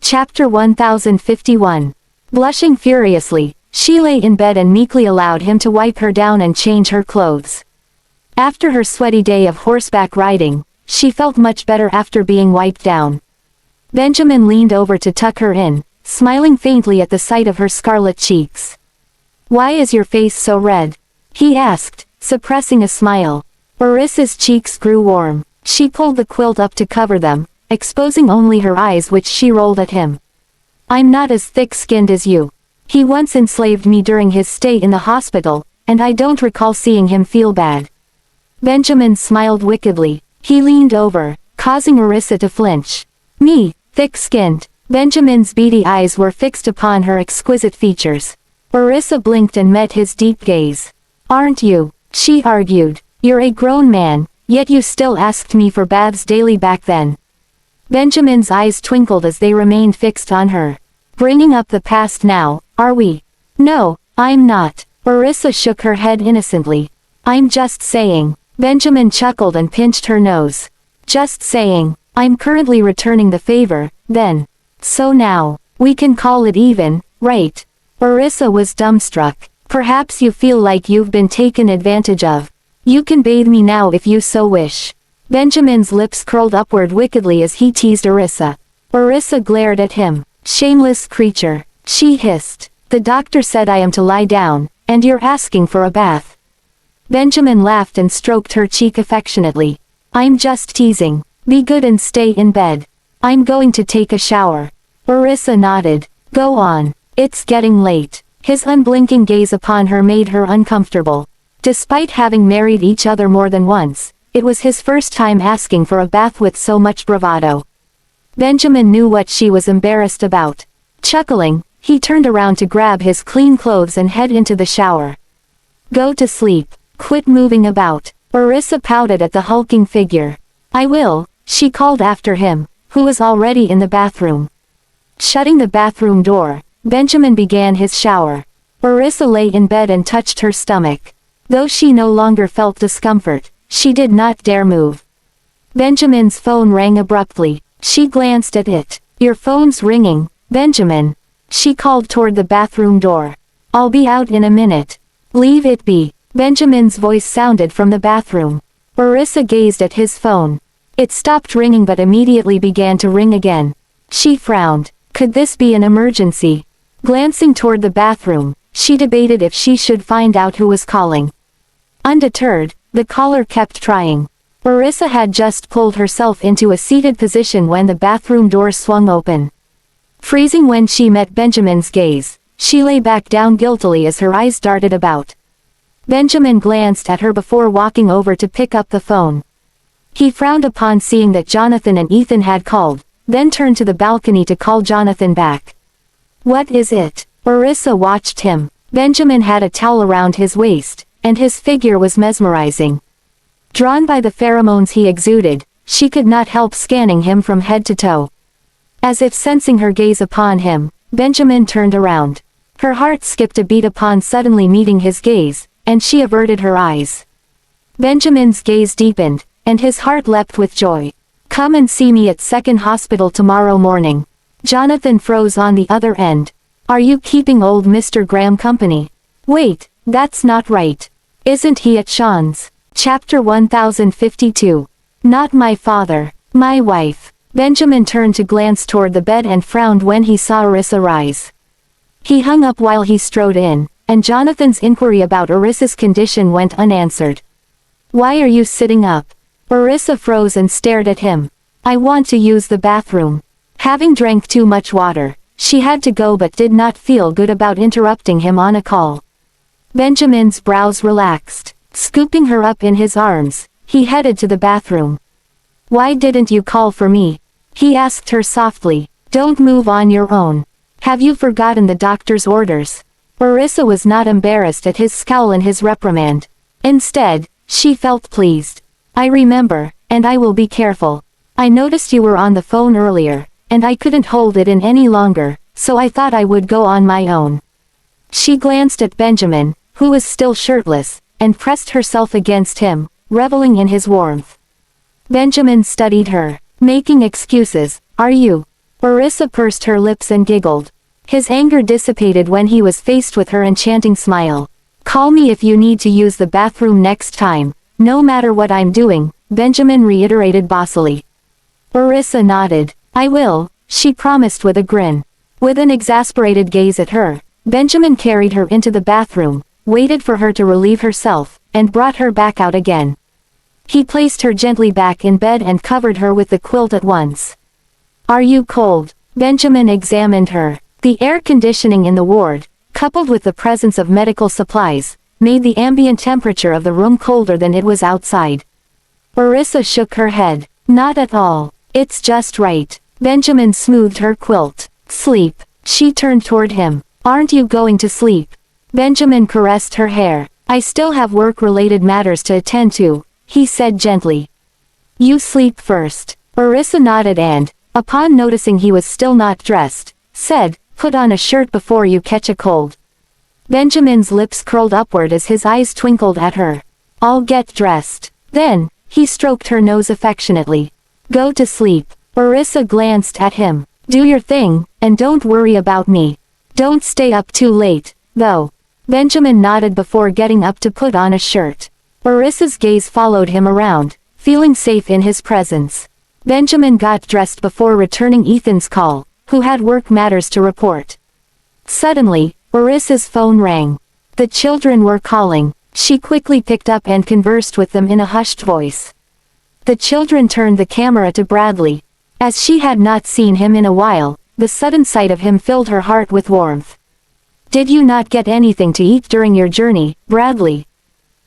Chapter 1051. Blushing furiously, she lay in bed and meekly allowed him to wipe her down and change her clothes. After her sweaty day of horseback riding, she felt much better after being wiped down. Benjamin leaned over to tuck her in, smiling faintly at the sight of her scarlet cheeks. "Why is your face so red?" he asked, suppressing a smile. Orissa's cheeks grew warm. She pulled the quilt up to cover them, exposing only her eyes, which she rolled at him. "I'm not as thick-skinned as you. He once enslaved me during his stay in the hospital, and I don't recall seeing him feel bad." Benjamin smiled wickedly. He leaned over, causing Orissa to flinch. "Me, thick-skinned?" Benjamin's beady eyes were fixed upon her exquisite features. Orissa blinked and met his deep gaze. "Aren't you?" she argued. "You're a grown man, yet you still asked me for baths daily back then." Benjamin's eyes twinkled as they remained fixed on her. "Bringing up the past now, are we?" "No, I'm not." Orissa shook her head innocently. "I'm just saying." Benjamin chuckled and pinched her nose. "Just saying. I'm currently returning the favor, then. So now, we can call it even, right?" Orissa was dumbstruck. "Perhaps you feel like you've been taken advantage of. You can bathe me now if you so wish." Benjamin's lips curled upward wickedly as he teased Orissa. Orissa glared at him. "Shameless creature," she hissed. "The doctor said I am to lie down, and you're asking for a bath." Benjamin laughed and stroked her cheek affectionately. "I'm just teasing. Be good and stay in bed. I'm going to take a shower." Orissa nodded. "Go on. It's getting late." His unblinking gaze upon her made her uncomfortable. Despite having married each other more than once, it was his first time asking for a bath with so much bravado. Benjamin knew what she was embarrassed about. Chuckling, he turned around to grab his clean clothes and head into the shower. "Go to sleep. Quit moving about." Orissa pouted at the hulking figure. "I will," she called after him, who was already in the bathroom. Shutting the bathroom door, Benjamin began his shower. Orissa lay in bed and touched her stomach. Though she no longer felt discomfort, she did not dare move. Benjamin's phone rang abruptly. She glanced at it. "Your phone's ringing, Benjamin." She called toward the bathroom door. "I'll be out in a minute." "Leave it be." Benjamin's voice sounded from the bathroom. Orissa gazed at his phone. It stopped ringing but immediately began to ring again. She frowned. Could this be an emergency? Glancing toward the bathroom, she debated if she should find out who was calling. Undeterred, the caller kept trying. Orissa had just pulled herself into a seated position when the bathroom door swung open. Freezing when she met Benjamin's gaze, she lay back down guiltily as her eyes darted about. Benjamin glanced at her before walking over to pick up the phone. He frowned upon seeing that Jonathan and Ethan had called, then turned to the balcony to call Jonathan back. "What is it?" Orissa watched him. Benjamin had a towel around his waist, and his figure was mesmerizing. Drawn by the pheromones he exuded, she could not help scanning him from head to toe. As if sensing her gaze upon him, Benjamin turned around. Her heart skipped a beat upon suddenly meeting his gaze, and she averted her eyes. Benjamin's gaze deepened, and his heart leapt with joy. "Come and see me at Second Hospital tomorrow morning." Jonathan froze on the other end. "Are you keeping old Mr. Graham company?" "Wait, that's not right. Isn't he at Sean's?" Chapter 1052. "Not my father. My wife." Benjamin turned to glance toward the bed and frowned when he saw Orissa rise. He hung up while he strode in, and Jonathan's inquiry about Orissa's condition went unanswered. "Why are you sitting up?" Orissa froze and stared at him. "I want to use the bathroom." Having drank too much water, she had to go but did not feel good about interrupting him on a call. Benjamin's brows relaxed. Scooping her up in his arms, he headed to the bathroom. "Why didn't you call for me?" he asked her softly. "Don't move on your own. Have you forgotten the doctor's orders?" Orissa was not embarrassed at his scowl and his reprimand. Instead, she felt pleased. "I remember, and I will be careful. I noticed you were on the phone earlier, and I couldn't hold it in any longer, so I thought I would go on my own." She glanced at Benjamin, who was still shirtless, and pressed herself against him, reveling in his warmth. Benjamin studied her. "Making excuses, are you?" Orissa pursed her lips and giggled. His anger dissipated when he was faced with her enchanting smile. "Call me if you need to use the bathroom next time, no matter what I'm doing," Benjamin reiterated bossily. Orissa nodded. "I will," she promised with a grin. With an exasperated gaze at her, Benjamin carried her into the bathroom, waited for her to relieve herself, and brought her back out again. He placed her gently back in bed and covered her with the quilt at once. "Are you cold?" Benjamin examined her. The air conditioning in the ward, coupled with the presence of medical supplies, made the ambient temperature of the room colder than it was outside. Orissa shook her head. "Not at all. It's just right." Benjamin smoothed her quilt. "Sleep." She turned toward him. "Aren't you going to sleep?" Benjamin caressed her hair. "I still have work-related matters to attend to," he said gently. "You sleep first." Orissa nodded and, upon noticing he was still not dressed, said, "Put on a shirt before you catch a cold." Benjamin's lips curled upward as his eyes twinkled at her. "I'll get dressed." Then, he stroked her nose affectionately. "Go to sleep." Orissa glanced at him. "Do your thing, and don't worry about me. Don't stay up too late, though." Benjamin nodded before getting up to put on a shirt. Orissa's gaze followed him around, feeling safe in his presence. Benjamin got dressed before returning Ethan's call, who had work matters to report. Suddenly, Orissa's phone rang. The children were calling. She quickly picked up and conversed with them in a hushed voice. The children turned the camera to Bradley. As she had not seen him in a while, the sudden sight of him filled her heart with warmth. "Did you not get anything to eat during your journey, Bradley?"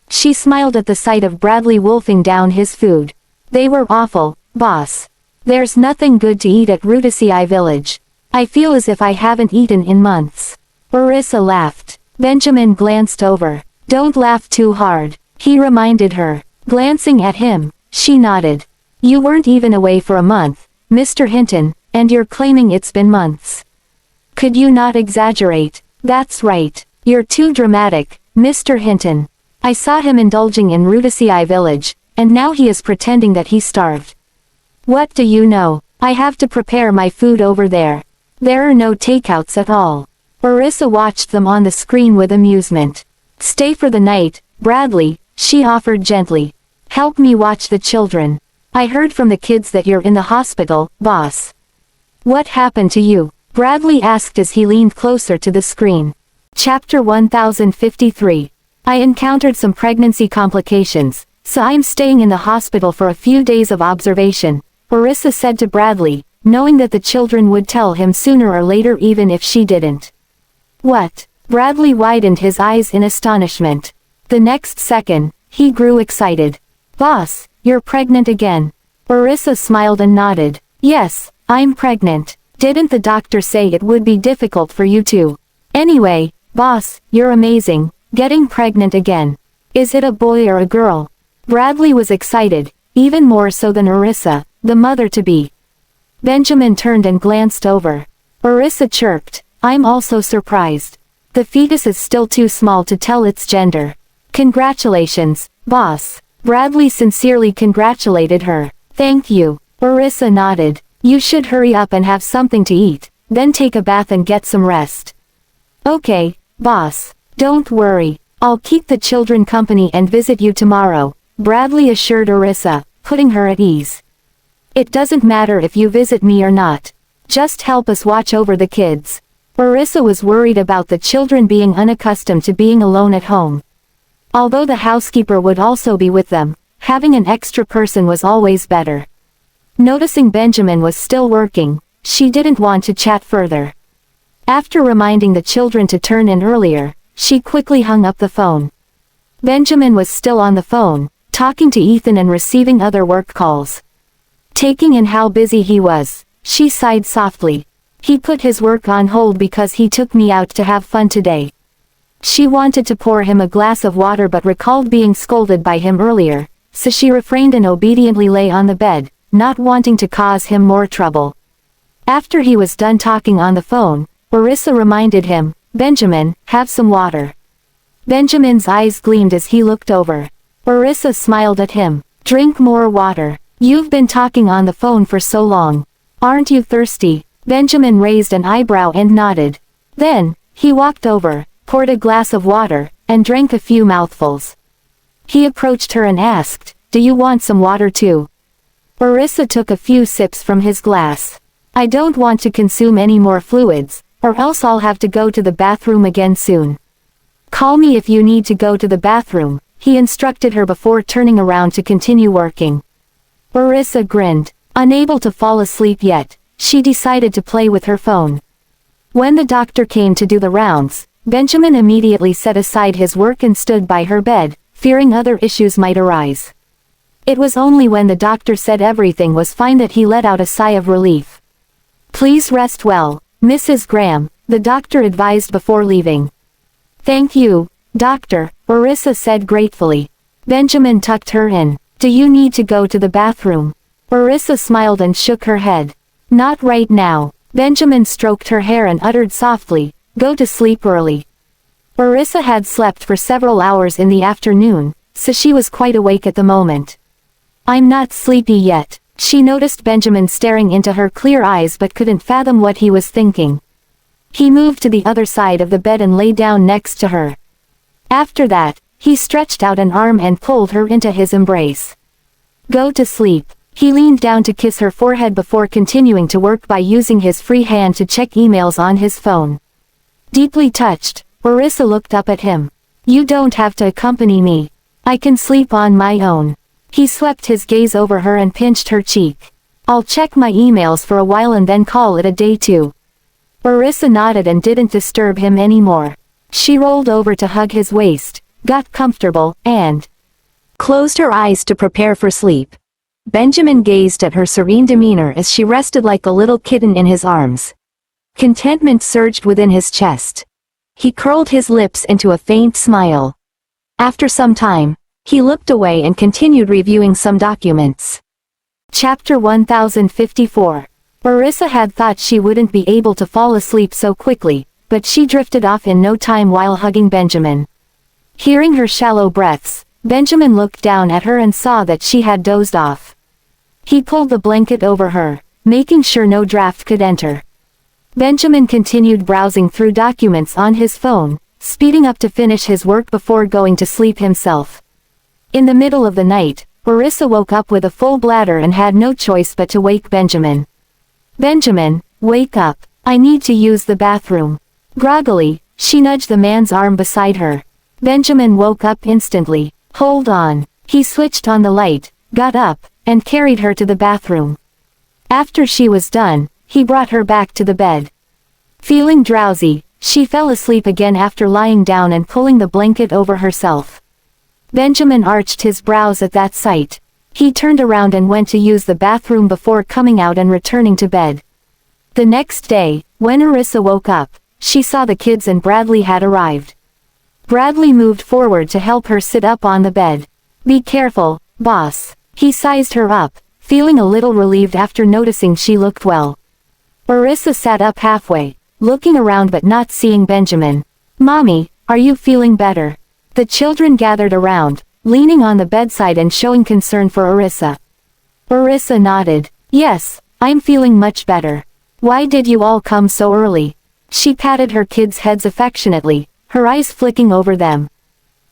She smiled at the sight of Bradley wolfing down his food. "They were awful, boss. There's nothing good to eat at Rudisii Village. I feel as if I haven't eaten in months." Orissa laughed. Benjamin glanced over. "Don't laugh too hard," he reminded her. Glancing at him, she nodded. "You weren't even away for a month, Mr. Hinton, and you're claiming it's been months. Could you not exaggerate?" "That's right. You're too dramatic, Mr. Hinton. I saw him indulging in Rudisii Village, and now he is pretending that he's starved. What do you know? I have to prepare my food over there. There are no takeouts at all." Orissa watched them on the screen with amusement. "Stay for the night, Bradley," she offered gently. "Help me watch the children. I heard from the kids that you're in the hospital, boss." "What happened to you?" Bradley asked as he leaned closer to the screen. Chapter 1053. "I encountered some pregnancy complications, so I'm staying in the hospital for a few days of observation," Orissa said to Bradley, knowing that the children would tell him sooner or later even if she didn't. "What?" Bradley widened his eyes in astonishment. The next second, he grew excited. "Boss, you're pregnant again." Orissa smiled and nodded. "Yes, I'm pregnant. Didn't the doctor say it would be difficult for you to? Anyway, boss, you're amazing, getting pregnant again. Is it a boy or a girl?" Bradley was excited, even more so than Orissa, the mother-to-be. Benjamin turned and glanced over. Orissa chirped, "I'm also surprised. The fetus is still too small to tell its gender." "Congratulations, boss." Bradley sincerely congratulated her. "Thank you." Orissa nodded. "You should hurry up and have something to eat, then take a bath and get some rest." "Okay, boss. Don't worry. I'll keep the children company and visit you tomorrow," Bradley assured Orissa, putting her at ease. "It doesn't matter if you visit me or not. Just help us watch over the kids." Orissa was worried about the children being unaccustomed to being alone at home. Although the housekeeper would also be with them, having an extra person was always better. Noticing Benjamin was still working, she didn't want to chat further. After reminding the children to turn in earlier, she quickly hung up the phone. Benjamin was still on the phone, talking to Ethan and receiving other work calls. Taking in how busy he was, she sighed softly. "He put his work on hold because he took me out to have fun today." She wanted to pour him a glass of water but recalled being scolded by him earlier, so she refrained and obediently lay on the bed, not wanting to cause him more trouble. After he was done talking on the phone, Orissa reminded him, "Benjamin, have some water." Benjamin's eyes gleamed as he looked over. Orissa smiled at him. "Drink more water. You've been talking on the phone for so long. Aren't you thirsty?" Benjamin raised an eyebrow and nodded. Then, he walked over, poured a glass of water, and drank a few mouthfuls. He approached her and asked, "Do you want some water too?" Orissa took a few sips from his glass. "I don't want to consume any more fluids, or else I'll have to go to the bathroom again soon." "Call me if you need to go to the bathroom," he instructed her before turning around to continue working. Orissa grinned. Unable to fall asleep yet, she decided to play with her phone. When the doctor came to do the rounds, Benjamin immediately set aside his work and stood by her bed, fearing other issues might arise. It was only when the doctor said everything was fine that he let out a sigh of relief. "Please rest well, Mrs. Graham," the doctor advised before leaving. "Thank you, doctor," Orissa said gratefully. Benjamin tucked her in. "Do you need to go to the bathroom?" Orissa smiled and shook her head. "Not right now." Benjamin stroked her hair and uttered softly, "Go to sleep early." Orissa had slept for several hours in the afternoon, so she was quite awake at the moment. "I'm not sleepy yet." She noticed Benjamin staring into her clear eyes but couldn't fathom what he was thinking. He moved to the other side of the bed and lay down next to her. After that, he stretched out an arm and pulled her into his embrace. "Go to sleep." He leaned down to kiss her forehead before continuing to work by using his free hand to check emails on his phone. Deeply touched, Orissa looked up at him. "You don't have to accompany me. I can sleep on my own." He swept his gaze over her and pinched her cheek. "I'll check my emails for a while and then call it a day too." Orissa nodded and didn't disturb him anymore. She rolled over to hug his waist, got comfortable, and closed her eyes to prepare for sleep. Benjamin gazed at her serene demeanor as she rested like a little kitten in his arms. Contentment surged within his chest. He curled his lips into a faint smile. After some time, he looked away and continued reviewing some documents. Chapter 1054. Orissa had thought she wouldn't be able to fall asleep so quickly, but she drifted off in no time while hugging Benjamin. Hearing her shallow breaths, Benjamin looked down at her and saw that she had dozed off. He pulled the blanket over her, making sure no draft could enter. Benjamin continued browsing through documents on his phone, speeding up to finish his work before going to sleep himself. In the middle of the night, Orissa woke up with a full bladder and had no choice but to wake Benjamin. "Benjamin, wake up. I need to use the bathroom." Groggily, she nudged the man's arm beside her. Benjamin woke up instantly. "Hold on." He switched on the light, got up, and carried her to the bathroom. After she was done, he brought her back to the bed. Feeling drowsy, she fell asleep again after lying down and pulling the blanket over herself. Benjamin arched his brows at that sight. He turned around and went to use the bathroom before coming out and returning to bed. The next day, when Orissa woke up, she saw the kids and Bradley had arrived. Bradley moved forward to help her sit up on the bed. "Be careful, boss." He sized her up, feeling a little relieved after noticing she looked well. Orissa sat up halfway, looking around but not seeing Benjamin. "Mommy, are you feeling better?" The children gathered around, leaning on the bedside and showing concern for Orissa. Orissa nodded. "Yes, I'm feeling much better. Why did you all come so early?" She patted her kids' heads affectionately, her eyes flicking over them.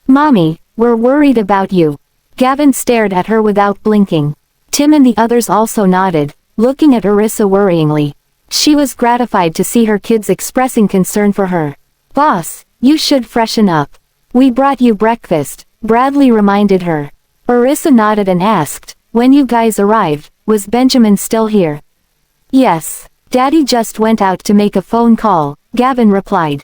"Mommy, we're worried about you." Gavin stared at her without blinking. Tim and the others also nodded, looking at Orissa worryingly. She was gratified to see her kids expressing concern for her. "Boss, you should freshen up. We brought you breakfast," Bradley reminded her. Orissa nodded and asked, "When you guys arrived, was Benjamin still here?" "Yes. Daddy just went out to make a phone call," Gavin replied.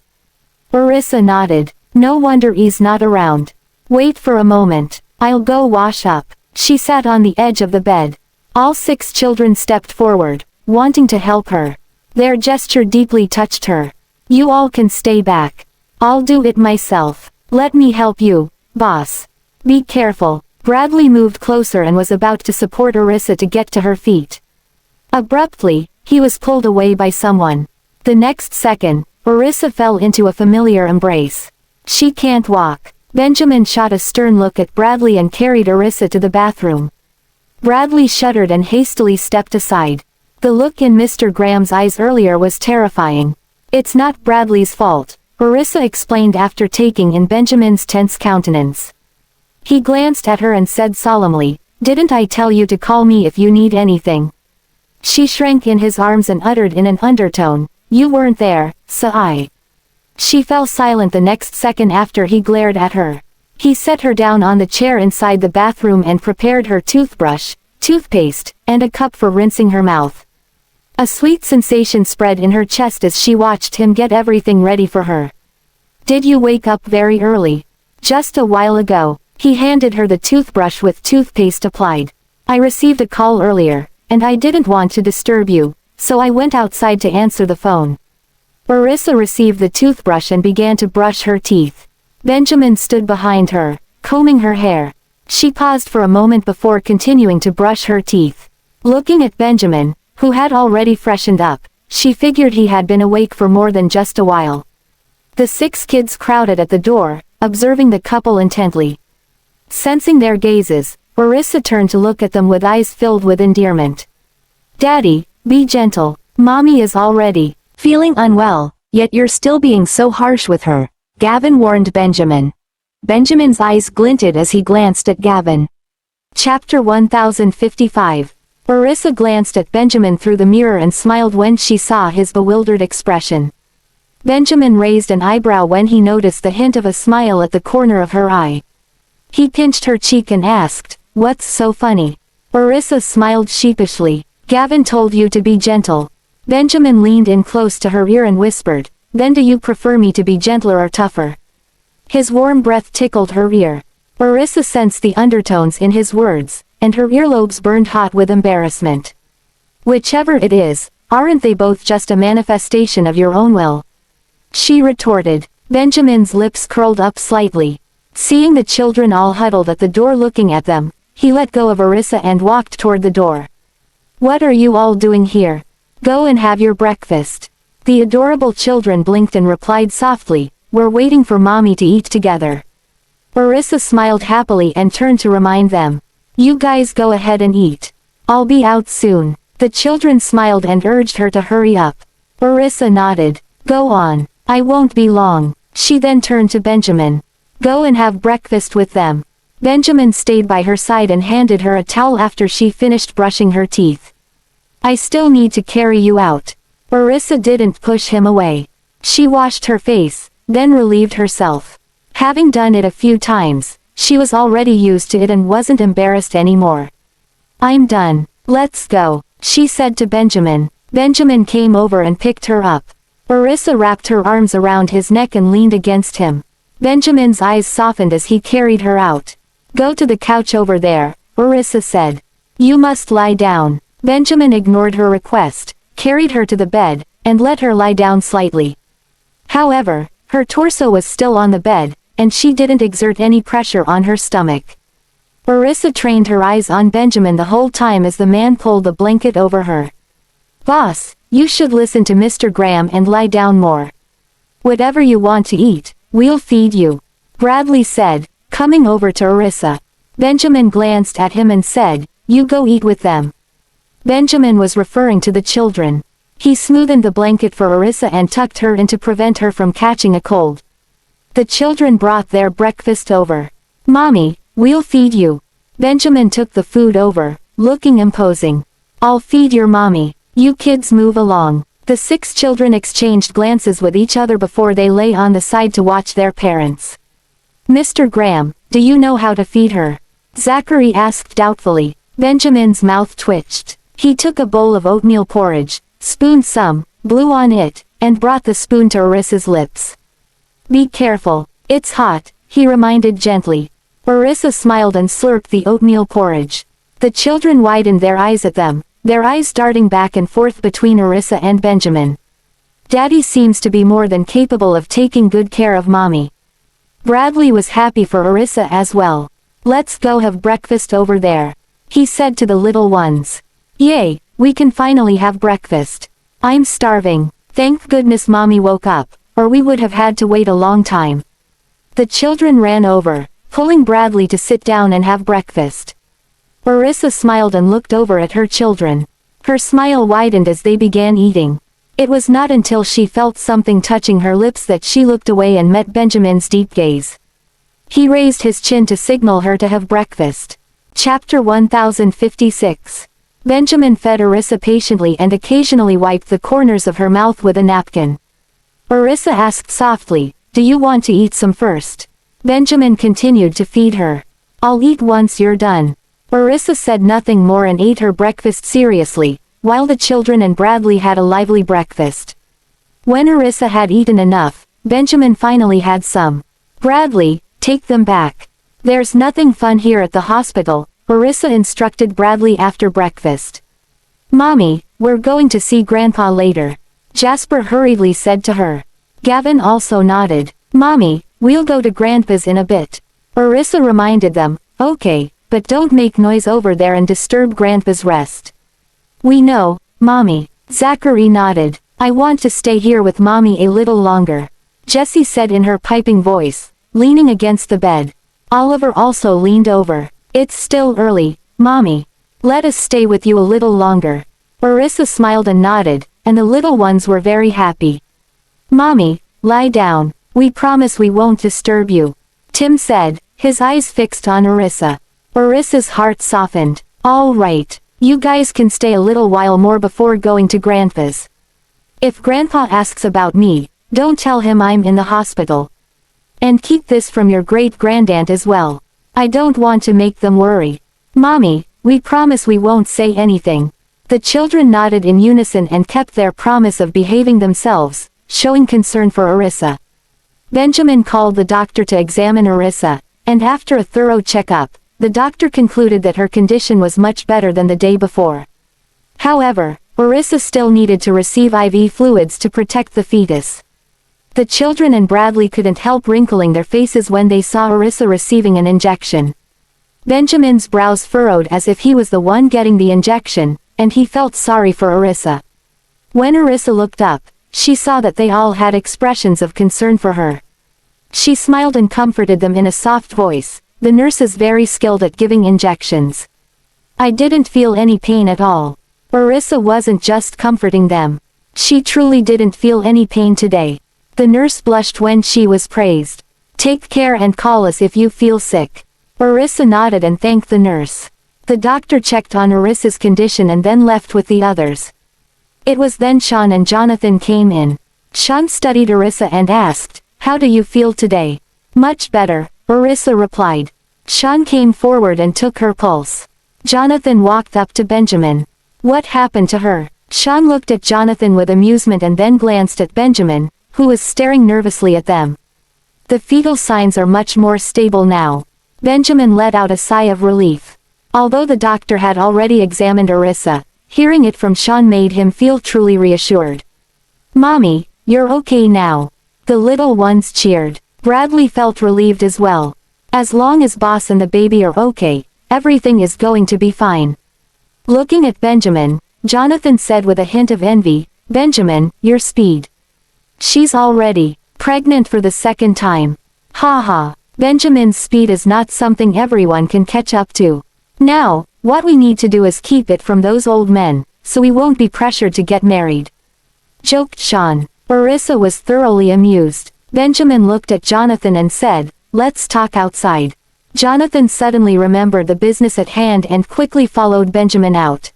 Orissa nodded. "No wonder he's not around. Wait for a moment. I'll go wash up." She sat on the edge of the bed. All 6 children stepped forward, wanting to help her. Their gesture deeply touched her. "You all can stay back. I'll do it myself. Let me help you, boss. Be careful." Bradley moved closer and was about to support Orissa to get to her feet. Abruptly, he was pulled away by someone. The next second, Orissa fell into a familiar embrace. "She can't walk." Benjamin shot a stern look at Bradley and carried Orissa to the bathroom. Bradley shuddered and hastily stepped aside. The look in Mr. Graham's eyes earlier was terrifying. It's not Bradley's fault, Orissa explained after taking in Benjamin's tense countenance. He glanced at her and said solemnly, "Didn't I tell you to call me if you need anything?" She shrank in his arms and uttered in an undertone, "You weren't there, so I." She fell silent the next second after he glared at her. He set her down on the chair inside the bathroom and prepared her toothbrush, toothpaste, and a cup for rinsing her mouth. A sweet sensation spread in her chest as she watched him get everything ready for her. "Did you wake up very early?" "Just a while ago." He handed her the toothbrush with toothpaste applied. "I received a call earlier, and I didn't want to disturb you, so I went outside to answer the phone." Orissa received the toothbrush and began to brush her teeth. Benjamin stood behind her, combing her hair. She paused for a moment before continuing to brush her teeth. Looking at Benjamin, who had already freshened up, she figured he had been awake for more than just a while. The 6 kids crowded at the door, observing the couple intently. Sensing their gazes, Orissa turned to look at them with eyes filled with endearment. "Daddy, be gentle. Mommy is already feeling unwell, yet you're still being so harsh with her," Gavin warned Benjamin. Benjamin's eyes glinted as he glanced at Gavin. Chapter 1055. Orissa glanced at Benjamin through the mirror and smiled when she saw his bewildered expression. Benjamin raised an eyebrow when he noticed the hint of a smile at the corner of her eye. He pinched her cheek and asked, "What's so funny?" Orissa smiled sheepishly. "Gavin told you to be gentle." Benjamin leaned in close to her ear and whispered, "Then do you prefer me to be gentler or tougher?" His warm breath tickled her ear. Orissa sensed the undertones in his words, and her earlobes burned hot with embarrassment. "Whichever it is, aren't they both just a manifestation of your own will?" she retorted. Benjamin's lips curled up slightly. Seeing the children all huddled at the door looking at them, he let go of Orissa and walked toward the door. "What are you all doing here? Go and have your breakfast." The adorable children blinked and replied softly, "We're waiting for Mommy to eat together." Orissa smiled happily and turned to remind them, "You guys go ahead and eat. I'll be out soon." The children smiled and urged her to hurry up. Orissa nodded. "Go on, I won't be long." She then turned to Benjamin. "Go and have breakfast with them." Benjamin stayed by her side and handed her a towel after she finished brushing her teeth. "I still need to carry you out." Orissa didn't push him away. She washed her face, then relieved herself. Having done it a few times, she was already used to it and wasn't embarrassed anymore. "I'm done. Let's go," she said to Benjamin. Benjamin came over and picked her up. Orissa wrapped her arms around his neck and leaned against him. Benjamin's eyes softened as he carried her out. "Go to the couch over there," Orissa said. "You must lie down." Benjamin ignored her request, carried her to the bed, and let her lie down slightly. However, her torso was still on the bed, and she didn't exert any pressure on her stomach. Orissa trained her eyes on Benjamin the whole time as the man pulled the blanket over her. "Boss, you should listen to Mr. Graham and lie down more. Whatever you want to eat, we'll feed you," Bradley said, coming over to Orissa. Benjamin glanced at him and said, "You go eat with them." Benjamin was referring to the children. He smoothed the blanket for Orissa and tucked her in to prevent her from catching a cold. The children brought their breakfast over. "Mommy, we'll feed you." Benjamin took the food over, looking imposing. "I'll feed your mommy. You kids move along." The 6 children exchanged glances with each other before they lay on the side to watch their parents. "Mr. Graham, do you know how to feed her?" Zachary asked doubtfully. Benjamin's mouth twitched. He took a bowl of oatmeal porridge, spooned some, blew on it, and brought the spoon to Orissa's lips. "Be careful, it's hot," he reminded gently. Orissa smiled and slurped the oatmeal porridge. The children widened their eyes at them, their eyes darting back and forth between Orissa and Benjamin. "Daddy seems to be more than capable of taking good care of Mommy." Bradley was happy for Orissa as well. "Let's go have breakfast over there," he said to the little ones. "Yay, we can finally have breakfast. I'm starving. Thank goodness Mommy woke up, or we would have had to wait a long time." The children ran over, pulling Bradley to sit down and have breakfast. Orissa smiled and looked over at her children. Her smile widened as they began eating. It was not until she felt something touching her lips that she looked away and met Benjamin's deep gaze. He raised his chin to signal her to have breakfast. Chapter 1056. Benjamin fed Arissa patiently and occasionally wiped the corners of her mouth with a napkin. Arissa asked softly, "Do you want to eat some first?" Benjamin continued to feed her. "I'll eat once you're done." Arissa said nothing more and ate her breakfast seriously, while the children and Bradley had a lively breakfast. When Arissa had eaten enough, Benjamin finally had some. "Bradley, take them back. There's nothing fun here at the hospital," Arissa instructed Bradley after breakfast. "Mommy, we're going to see Grandpa later," Jasper hurriedly said to her. Gavin also nodded. "Mommy, we'll go to Grandpa's in a bit," Arissa reminded them. "Okay, but don't make noise over there and disturb Grandpa's rest." "We know, Mommy," Zachary nodded. "I want to stay here with Mommy a little longer," Jessie said in her piping voice, leaning against the bed. Oliver also leaned over. "It's still early, Mommy. Let us stay with you a little longer." Arissa smiled and nodded, and the little ones were very happy. "Mommy, lie down. We promise we won't disturb you," Tim said, his eyes fixed on Arissa. Arissa's heart softened. "All right. You guys can stay a little while more before going to Grandpa's. If Grandpa asks about me, don't tell him I'm in the hospital. And keep this from your great-grandaunt as well. I don't want to make them worry." "Mommy, we promise we won't say anything." The children nodded in unison and kept their promise of behaving themselves, showing concern for Arissa. Benjamin called the doctor to examine Arissa, and after a thorough checkup, the doctor concluded that her condition was much better than the day before. However, Arissa still needed to receive IV fluids to protect the fetus. The children and Bradley couldn't help wrinkling their faces when they saw Arissa receiving an injection. Benjamin's brows furrowed as if he was the one getting the injection, and he felt sorry for Arissa. When Arissa looked up, she saw that they all had expressions of concern for her. She smiled and comforted them in a soft voice. "The nurse is very skilled at giving injections. I didn't feel any pain at all." Arissa wasn't just comforting them. She truly didn't feel any pain today. The nurse blushed when she was praised. "Take care and call us if you feel sick." Arissa nodded and thanked the nurse. The doctor checked on Arissa's condition and then left with the others. It was then Sean and Jonathan came in. Sean studied Arissa and asked, "How do you feel today?" "Much better," Arissa replied. Sean came forward and took her pulse. Jonathan walked up to Benjamin. "What happened to her?" Sean looked at Jonathan with amusement and then glanced at Benjamin, who was staring nervously at them. "The fetal signs are much more stable now." Benjamin let out a sigh of relief. Although the doctor had already examined Arissa, hearing it from Sean made him feel truly reassured. "Mommy, you're okay now." The little ones cheered. Bradley felt relieved as well. "As long as Boss and the baby are okay, everything is going to be fine." Looking at Benjamin, Jonathan said with a hint of envy, "Benjamin, your speed. She's already pregnant for the second time." "Ha ha. Benjamin's speed is not something everyone can catch up to. Now, what we need to do is keep it from those old men, so we won't be pressured to get married," joked Sean. Arissa was thoroughly amused. Benjamin looked at Jonathan and said, "Let's talk outside." Jonathan suddenly remembered the business at hand and quickly followed Benjamin out.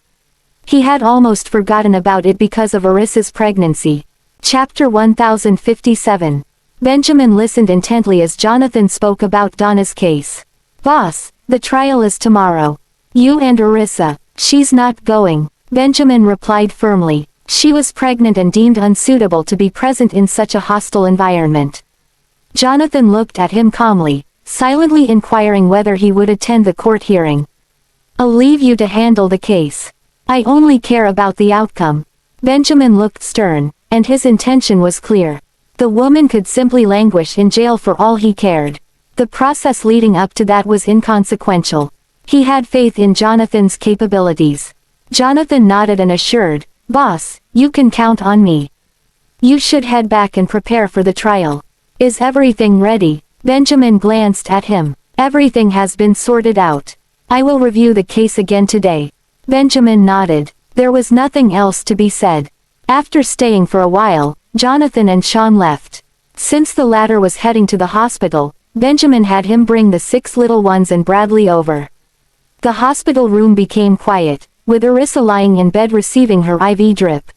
He had almost forgotten about it because of Arissa's pregnancy. Chapter 1057. Benjamin listened intently as Jonathan spoke about Donna's case. "Boss, the trial is tomorrow. You and Arissa." "She's not going," Benjamin replied firmly. She was pregnant and deemed unsuitable to be present in such a hostile environment. Jonathan looked at him calmly, silently inquiring whether he would attend the court hearing. "I'll leave you to handle the case. I only care about the outcome." Benjamin looked stern, and his intention was clear. The woman could simply languish in jail for all he cared. The process leading up to that was inconsequential. He had faith in Jonathan's capabilities. Jonathan nodded and assured, "Boss, you can count on me. You should head back and prepare for the trial." "Is everything ready?" Benjamin glanced at him. "Everything has been sorted out. I will review the case again today." Benjamin nodded. There was nothing else to be said. After staying for a while, Jonathan and Sean left. Since the latter was heading to the hospital, Benjamin had him bring the 6 little ones and Bradley over. The hospital room became quiet, with Arissa lying in bed receiving her IV drip.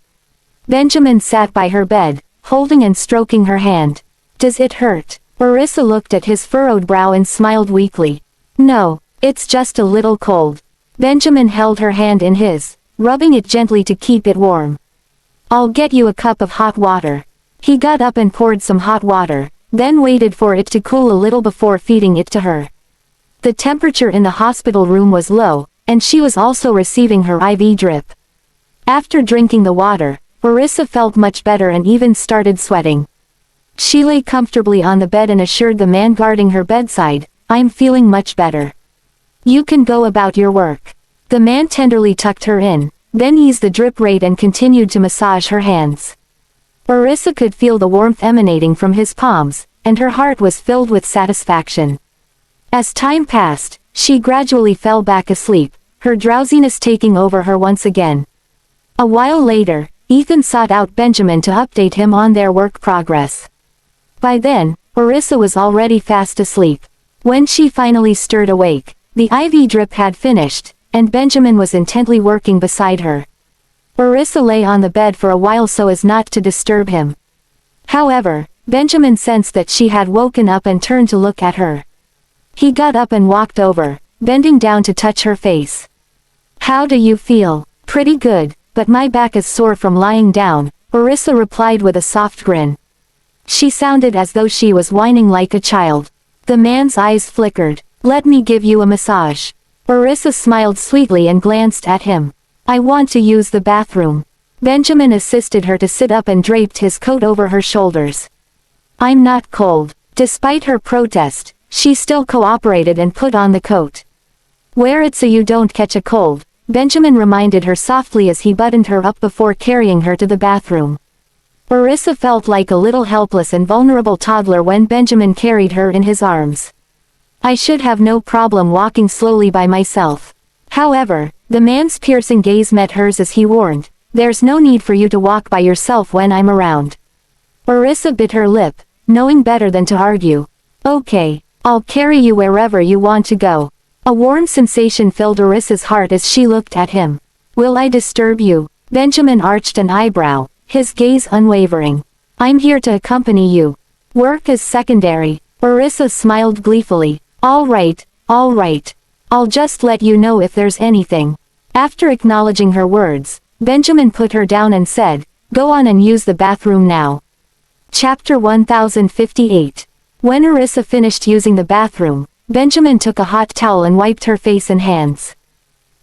Benjamin sat by her bed, holding and stroking her hand. "Does it hurt?" Arissa looked at his furrowed brow and smiled weakly. "No, it's just a little cold." Benjamin held her hand in his, rubbing it gently to keep it warm. "I'll get you a cup of hot water." He got up and poured some hot water, then waited for it to cool a little before feeding it to her. The temperature in the hospital room was low, and she was also receiving her IV drip. After drinking the water, Arissa felt much better and even started sweating. She lay comfortably on the bed and assured the man guarding her bedside, "I'm feeling much better. You can go about your work." The man tenderly tucked her in, then eased the drip rate and continued to massage her hands. Arissa could feel the warmth emanating from his palms, and her heart was filled with satisfaction. As time passed, she gradually fell back asleep, her drowsiness taking over her once again. A while later, Ethan sought out Benjamin to update him on their work progress. By then, Arissa was already fast asleep. When she finally stirred awake, the IV drip had finished, and Benjamin was intently working beside her. Arissa lay on the bed for a while so as not to disturb him. However, Benjamin sensed that she had woken up and turned to look at her. He got up and walked over, bending down to touch her face. "How do you feel?" "Pretty good, but my back is sore from lying down," Arissa replied with a soft grin. She sounded as though she was whining like a child. The man's eyes flickered. "Let me give you a massage." Arissa smiled sweetly and glanced at him. "I want to use the bathroom." Benjamin assisted her to sit up and draped his coat over her shoulders. "I'm not cold." Despite her protest, she still cooperated and put on the coat. "Wear it so you don't catch a cold," Benjamin reminded her softly as he buttoned her up before carrying her to the bathroom. Arissa felt like a little helpless and vulnerable toddler when Benjamin carried her in his arms. "I should have no problem walking slowly by myself." However, the man's piercing gaze met hers as he warned, "There's no need for you to walk by yourself when I'm around." Arissa bit her lip, knowing better than to argue. "Okay, I'll carry you wherever you want to go." A warm sensation filled Arissa's heart as she looked at him. "Will I disturb you?" Benjamin arched an eyebrow, his gaze unwavering. "I'm here to accompany you. Work is secondary." Arissa smiled gleefully. All right. I'll just let you know if there's anything." After acknowledging her words, Benjamin put her down and said, "Go on and use the bathroom now." Chapter 1058. When Arissa finished using the bathroom, Benjamin took a hot towel and wiped her face and hands.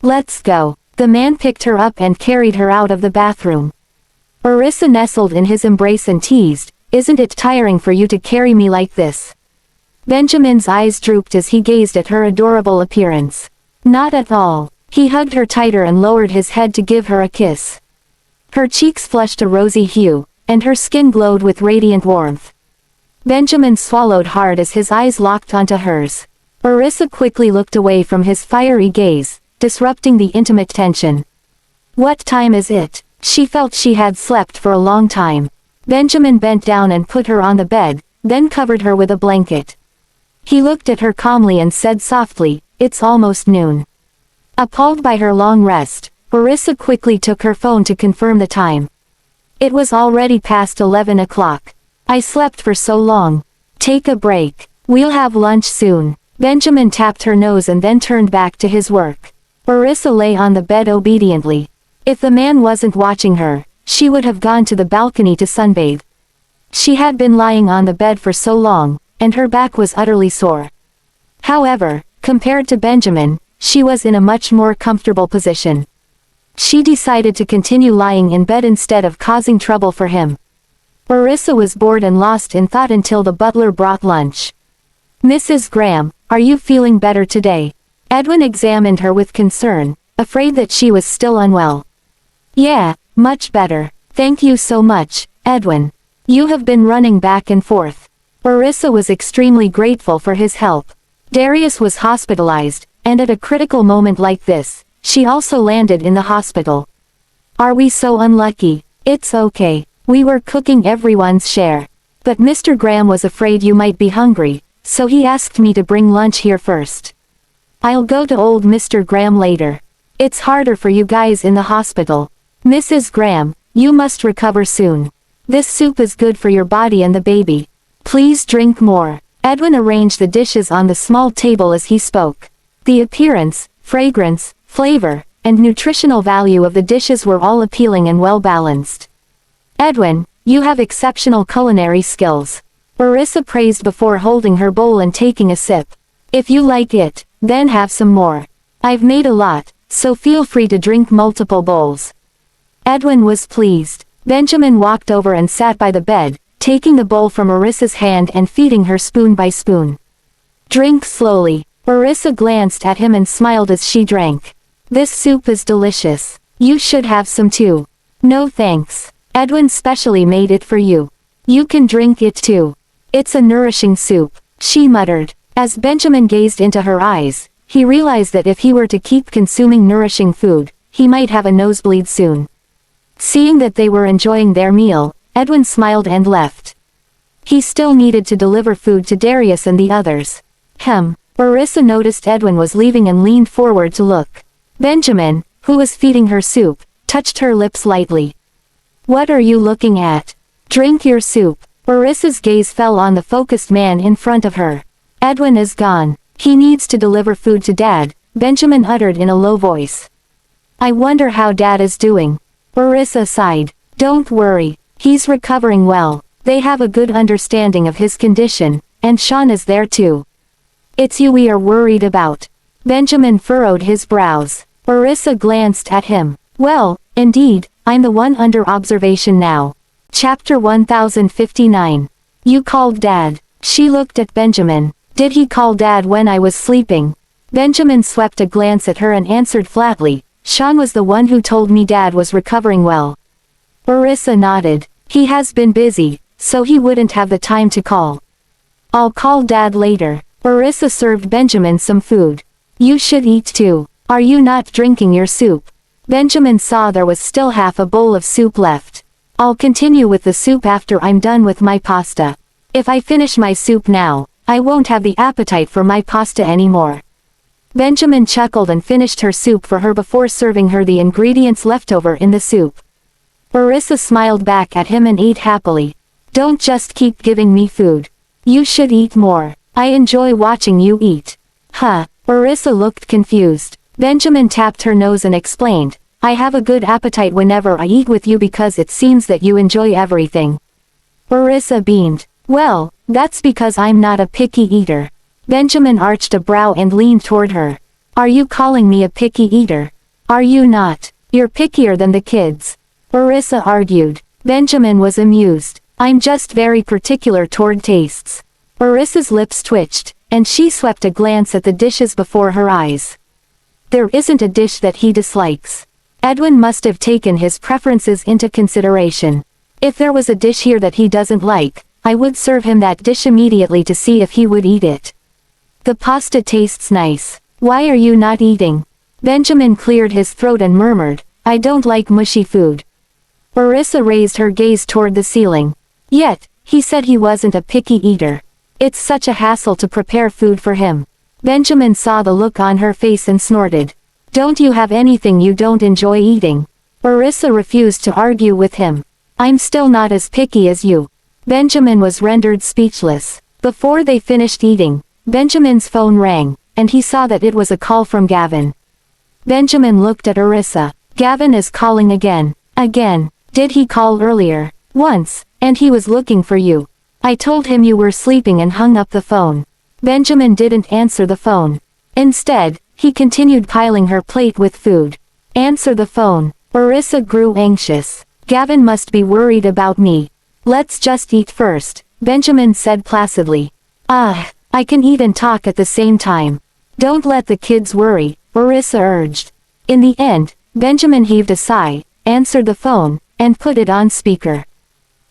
"Let's go." The man picked her up and carried her out of the bathroom. Arissa nestled in his embrace and teased, "Isn't it tiring for you to carry me like this?" Benjamin's eyes drooped as he gazed at her adorable appearance. "Not at all." He hugged her tighter and lowered his head to give her a kiss. Her cheeks flushed a rosy hue, and her skin glowed with radiant warmth. Benjamin swallowed hard as his eyes locked onto hers. Arissa quickly looked away from his fiery gaze, disrupting the intimate tension. "What time is it?" She felt she had slept for a long time. Benjamin bent down and put her on the bed, then covered her with a blanket. He looked at her calmly and said softly, "It's almost noon." Appalled by her long rest, Arissa quickly took her phone to confirm the time. It was already past 11 o'clock. "I slept for so long. Take a break. We'll have lunch soon." Benjamin tapped her nose and then turned back to his work. Arissa lay on the bed obediently. If the man wasn't watching her, she would have gone to the balcony to sunbathe. She had been lying on the bed for so long, and her back was utterly sore. However, compared to Benjamin, she was in a much more comfortable position. She decided to continue lying in bed instead of causing trouble for him. Arissa was bored and lost in thought until the butler brought lunch. "Mrs. Graham, are you feeling better today?" Edwin examined her with concern, afraid that she was still unwell. "Yeah, much better. Thank you so much, Edwin. You have been running back and forth." Arissa was extremely grateful for his help. Darius was hospitalized, and at a critical moment like this, she also landed in the hospital. Are we so unlucky? It's okay. We were cooking everyone's share. But Mr. Graham was afraid you might be hungry, so he asked me to bring lunch here first. I'll go to old Mr. Graham later. It's harder for you guys in the hospital. Mrs. Graham, you must recover soon. This soup is good for your body and the baby. Please drink more. Edwin arranged the dishes on the small table as he spoke. The appearance, fragrance, flavor, and nutritional value of the dishes were all appealing and well balanced. Edwin, you have exceptional culinary skills. Orissa praised before holding her bowl and taking a sip. If you like it, then have some more. I've made a lot, so feel free to drink multiple bowls. Edwin was pleased. Benjamin walked over and sat by the bed, taking the bowl from Orissa's hand and feeding her spoon by spoon. Drink slowly. Orissa glanced at him and smiled as she drank. This soup is delicious. You should have some too. No thanks. Edwin specially made it for you. You can drink it too. It's a nourishing soup, she muttered. As Benjamin gazed into her eyes, he realized that if he were to keep consuming nourishing food, he might have a nosebleed soon. Seeing that they were enjoying their meal, Edwin smiled and left. He still needed to deliver food to Darius and the others. Orissa noticed Edwin was leaving and leaned forward to look. Benjamin, who was feeding her soup, touched her lips lightly. What are you looking at? Drink your soup. Orissa's gaze fell on the focused man in front of her. Edwin is gone. He needs to deliver food to Dad, Benjamin uttered in a low voice. I wonder how Dad is doing. Orissa sighed. Don't worry. He's recovering well. They have a good understanding of his condition, and Sean is there too. It's you we are worried about. Benjamin furrowed his brows. Orissa glanced at him. Well, indeed, I'm the one under observation now. Chapter 1059. You called Dad. She looked at Benjamin. Did he call Dad when I was sleeping? Benjamin swept a glance at her and answered flatly. Sean was the one who told me Dad was recovering well. Orissa nodded. He has been busy, so he wouldn't have the time to call. I'll call Dad later. Orissa served Benjamin some food. You should eat too. Are you not drinking your soup? Benjamin saw there was still half a bowl of soup left. I'll continue with the soup after I'm done with my pasta. If I finish my soup now, I won't have the appetite for my pasta anymore. Benjamin chuckled and finished her soup for her before serving her the ingredients left over in the soup. Orissa smiled back at him and ate happily. Don't just keep giving me food. You should eat more. I enjoy watching you eat. Orissa looked confused. Benjamin tapped her nose and explained, I have a good appetite whenever I eat with you because it seems that you enjoy everything. Orissa beamed. Well, that's because I'm not a picky eater. Benjamin arched a brow and leaned toward her. Are you calling me a picky eater? Are you not? You're pickier than the kids. Orissa argued. Benjamin was amused. I'm just very particular toward tastes. Orissa's lips twitched, and she swept a glance at the dishes before her eyes. There isn't a dish that he dislikes. Edwin must have taken his preferences into consideration. If there was a dish here that he doesn't like, I would serve him that dish immediately to see if he would eat it. The pasta tastes nice. Why are you not eating? Benjamin cleared his throat and murmured, I don't like mushy food. Orissa raised her gaze toward the ceiling. Yet, he said he wasn't a picky eater. It's such a hassle to prepare food for him. Benjamin saw the look on her face and snorted. Don't you have anything you don't enjoy eating? Orissa refused to argue with him. I'm still not as picky as you. Benjamin was rendered speechless. Before they finished eating, Benjamin's phone rang, and he saw that it was a call from Gavin. Benjamin looked at Orissa. Gavin is calling again. Again. Did he call earlier? Once, and he was looking for you. I told him you were sleeping and hung up the phone. Benjamin didn't answer the phone. Instead, he continued piling her plate with food. Answer the phone. Orissa grew anxious. Gavin must be worried about me. Let's just eat first, Benjamin said placidly. I can eat and talk at the same time. Don't let the kids worry, Orissa urged. In the end, Benjamin heaved a sigh, answered the phone, and put it on speaker.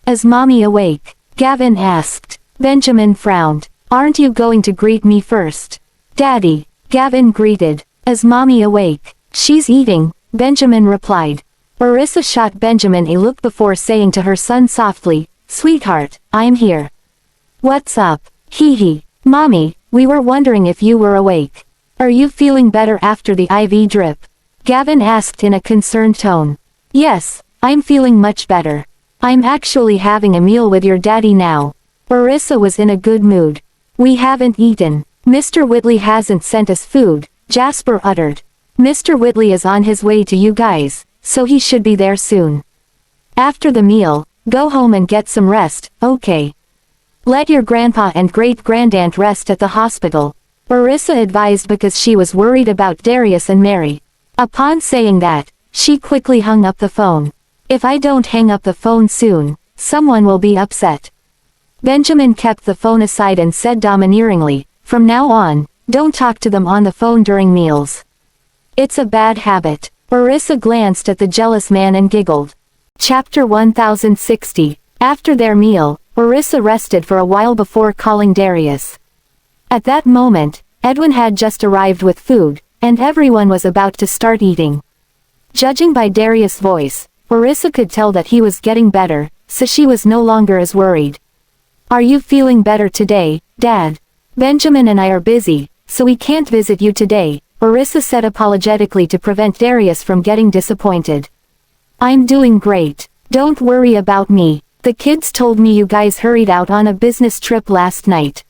Is Mommy awake? Gavin asked. Benjamin frowned. Aren't you going to greet me first? Daddy, Gavin greeted. Is Mommy awake? She's eating, Benjamin replied. Orissa shot Benjamin a look before saying to her son softly, "Sweetheart, I'm here." "What's up?" "Hee hee. Mommy, we were wondering if you were awake. Are you feeling better after the IV drip?" Gavin asked in a concerned tone. "Yes, I'm feeling much better. I'm actually having a meal with your daddy now." Orissa was in a good mood. "We haven't eaten. Mr. Whitley hasn't sent us food," Jasper uttered. "Mr. Whitley is on his way to you guys, so he should be there soon. After the meal, go home and get some rest, okay? Let your grandpa and great-grandaunt rest at the hospital," Orissa advised because she was worried about Darius and Mary. Upon saying that, she quickly hung up the phone. "If I don't hang up the phone soon, someone will be upset." Benjamin kept the phone aside and said domineeringly, "From now on, don't talk to them on the phone during meals. It's a bad habit." Orissa glanced at the jealous man and giggled. Chapter 1060. After their meal, Orissa rested for a while before calling Darius. At that moment, Edwin had just arrived with food, and everyone was about to start eating. Judging by Darius' voice, Orissa could tell that he was getting better, so she was no longer as worried. "Are you feeling better today, Dad? Benjamin and I are busy, so we can't visit you today," Orissa said apologetically to prevent Darius from getting disappointed. "I'm doing great. Don't worry about me. The kids told me you guys hurried out on a business trip last night.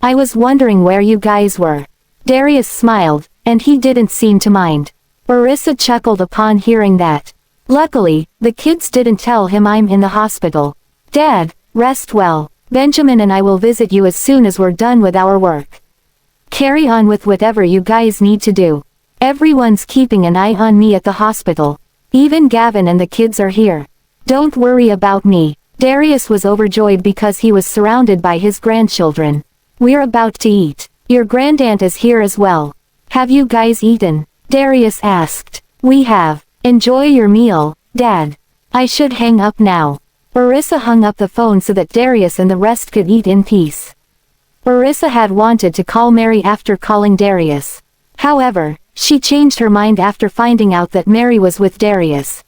I was wondering where you guys were." Darius smiled, and he didn't seem to mind. Orissa chuckled upon hearing that. "Luckily, the kids didn't tell him I'm in the hospital. Dad, rest well. Benjamin and I will visit you as soon as we're done with our work. Carry on with whatever you guys need to do. Everyone's keeping an eye on me at the hospital. Even Gavin and the kids are here. Don't worry about me." Darius was overjoyed because he was surrounded by his grandchildren. "We're about to eat. Your grandaunt is here as well." "Have you guys eaten?" Darius asked. "We have. Enjoy your meal, Dad. I should hang up now." Orissa hung up the phone so that Darius and the rest could eat in peace. Orissa had wanted to call Mary after calling Darius. However, she changed her mind after finding out that Mary was with Darius.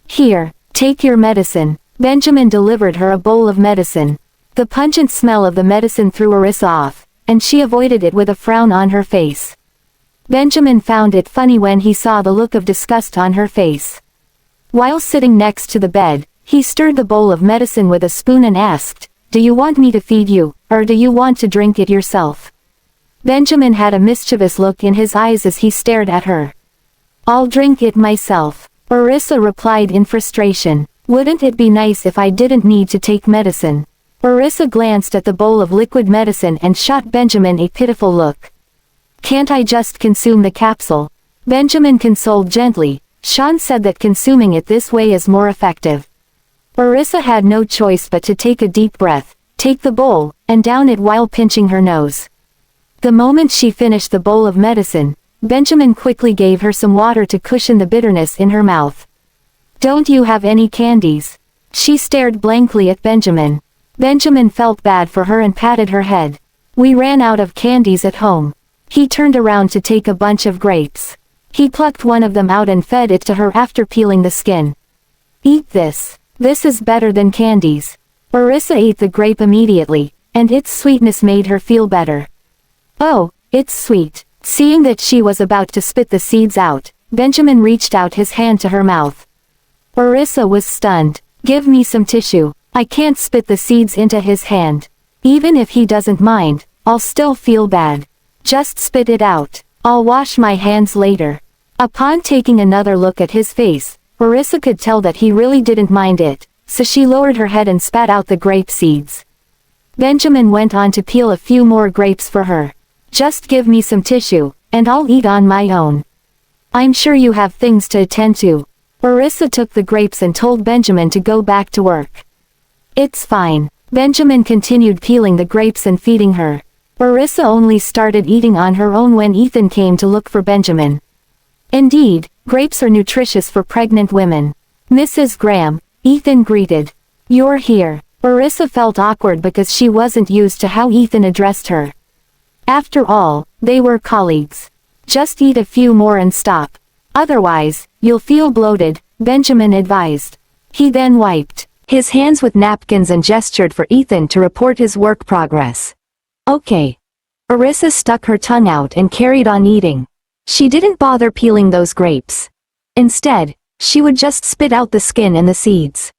"Here, take your medicine." Benjamin delivered her a bowl of medicine. The pungent smell of the medicine threw Orissa off, and she avoided it with a frown on her face. Benjamin found it funny when he saw the look of disgust on her face. While sitting next to the bed, he stirred the bowl of medicine with a spoon and asked, "Do you want me to feed you, or do you want to drink it yourself?" Benjamin had a mischievous look in his eyes as he stared at her. "I'll drink it myself," Orissa replied in frustration. "Wouldn't it be nice if I didn't need to take medicine?" Orissa glanced at the bowl of liquid medicine and shot Benjamin a pitiful look. "Can't I just consume the capsule?" Benjamin consoled gently. "Sean said that consuming it this way is more effective." Orissa had no choice but to take a deep breath, take the bowl, and down it while pinching her nose. The moment she finished the bowl of medicine, Benjamin quickly gave her some water to cushion the bitterness in her mouth. "Don't you have any candies?" She stared blankly at Benjamin. Benjamin felt bad for her and patted her head. "We ran out of candies at home." He turned around to take a bunch of grapes. He plucked one of them out and fed it to her after peeling the skin. "Eat this. This is better than candies." Orissa ate the grape immediately, and its sweetness made her feel better. "Oh, it's sweet." Seeing that she was about to spit the seeds out, Benjamin reached out his hand to her mouth. Orissa was stunned. "Give me some tissue." I can't spit the seeds into his hand. "Even if he doesn't mind, I'll still feel bad. Just spit it out. I'll wash my hands later." Upon taking another look at his face, Orissa could tell that he really didn't mind it, so she lowered her head and spat out the grape seeds. Benjamin went on to peel a few more grapes for her. "Just give me some tissue, and I'll eat on my own. I'm sure you have things to attend to." Orissa took the grapes and told Benjamin to go back to work. "It's fine." Benjamin continued peeling the grapes and feeding her. Orissa only started eating on her own when Ethan came to look for Benjamin. Indeed, grapes are nutritious for pregnant women. "Mrs. Graham," Ethan greeted. "You're here." Orissa felt awkward because she wasn't used to how Ethan addressed her. After all, they were colleagues. "Just eat a few more and stop. Otherwise, you'll feel bloated," Benjamin advised. He then wiped his hands with napkins and gestured for Ethan to report his work progress. Okay. Arissa stuck her tongue out and carried on eating. She didn't bother peeling those grapes. Instead, she would just spit out the skin and the seeds.